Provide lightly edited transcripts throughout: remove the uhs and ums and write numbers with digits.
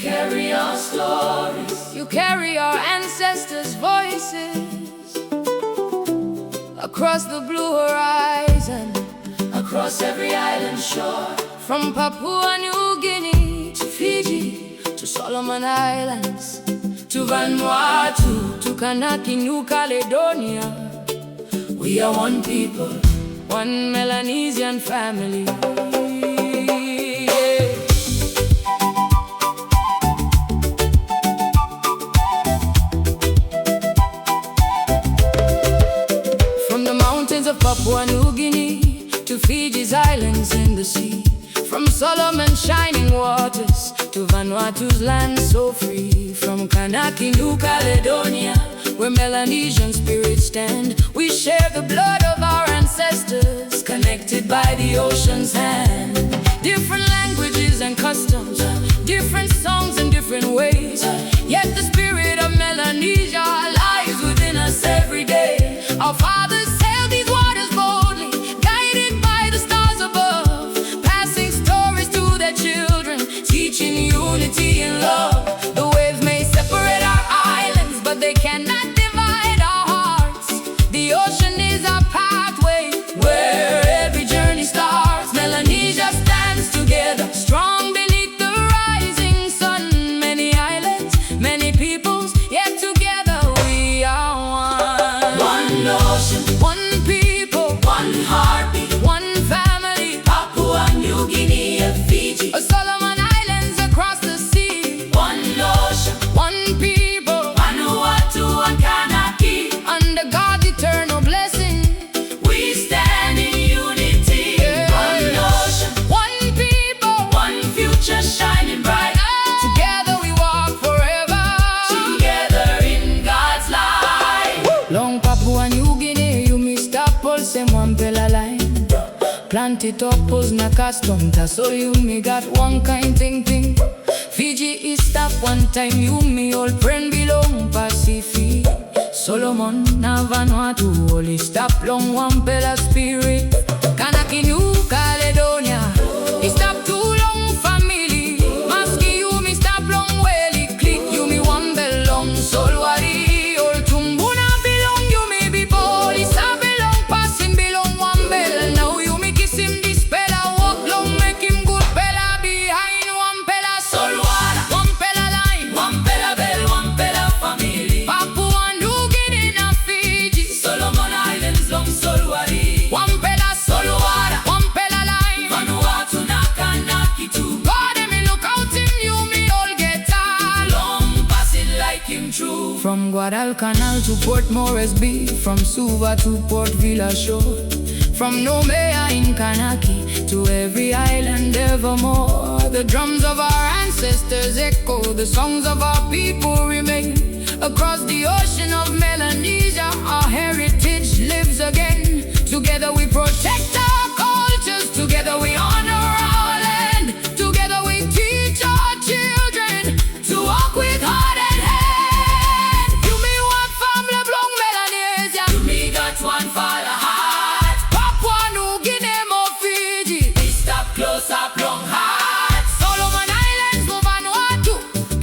carry our stories. You carry our ancestors' voices across the blue horizon, across every island shore, from Papua New Guinea to Fiji to Solomon Islands to Vanuatu to Kanaky New Caledonia. We are one people, one Melanesian family. From the mountains of Papua New Guinea to Fiji's islands in the sea, from Solomon's shining waters to Vanuatu's land so free, from Kanaky New Caledonia, where Melanesian spirits stand, we share the blood of our ancestors, connected by the ocean's hand. Different languages and customs, different songs and different ways, yet the spirit of Melanesia lies within us every day. Our fathers sailed these waters boldly, guided by the stars above, passing stories to their children, teaching unity and love. The waves may separate our islands, but they cannot divide our hearts. The ocean is our pathway, where every journey starts. Melanesia stands together, strong beneath the rising sun. Many islands, many peoples, yet together we are one. one ocean, One people, one heartbeat, one family. Papua New Guinea and Fiji. Solomon Islands across the sea. One ocean, One people, Vanuatu and Kanaky. under God's eternal blessing. We stand in unity. Yeah. One ocean, One people, one future shining bright. together we walk forever. Together in God's light. Long Papua New Guinea, you missed apples, same one pela line. Planted apples na custom, so you me got one kind thing. Fiji is stop one time, you me all friend belong Pacific. Solomon na Vanuatu, only stop long one pela spirit. Kanaky New Caledonia, it stop too long family. Maski you me stop long welly, click you me one belong Solwari. All Tumbuna belong you me be body, sa belong passing belong one bell. Now you me kiss him this pella, walk long make him good pella behind one pella Solwara, one pella line, One pella bell, one pella family. Papua New Guinea na Fiji. Solomon Islands long Solwari. One pella Solwara, one pella line. Vanuatu na Kanaky too. God me look out him, you me all get all. Long passing like him true. From Guadalcanal to Port Moresby, from Suva to Port Vila Shore, from Nomea in Kanaky to every island evermore. The drums of our ancestors echo, the songs of our people remain. Across the ocean of Melanesia, our heritage lives again. Together we protect our cultures, together we honor our land, together we teach our children to walk with heart and hand. You me one family belong Melanesia, You me got one father heart. Papua New Guinea, more Fiji, We stop close up long heart. Solomon Islands, more Vanuatu.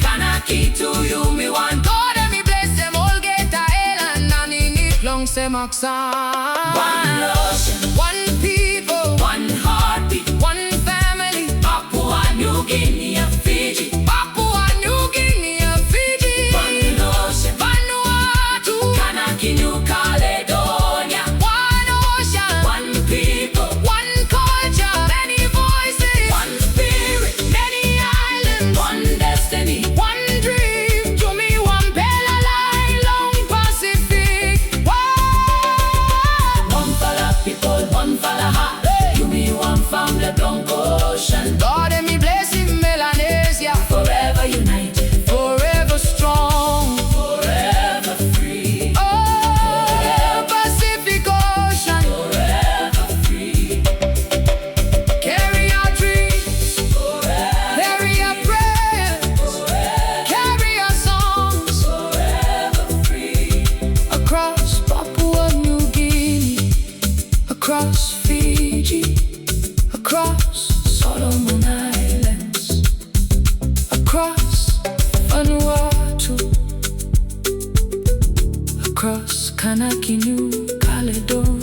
Kanaky to you me one. God and me bless them all, get a island and in it long semaksan. One ocean, One people, one heartbeat. one family. Papua New Guinea and Fiji. Papua New Guinea, Fiji, One ocean, Vanuatu, Kanaky New Caledonia. one ocean, One people, one culture, many voices, one spirit, many islands, one destiny. one dream. To me, one pella line, long Pacific. One fella people, one fella heart. You me one family long ocean. God and me bless him, Melanesia, Forever united, forever strong. forever free. Oh, Pacific Ocean, Forever free. carry our dreams, Forever, carry our prayers, forever, carry our songs forever free. across Papua New Guinea, across Fiji, across Solomon Islands, across New Caledonia.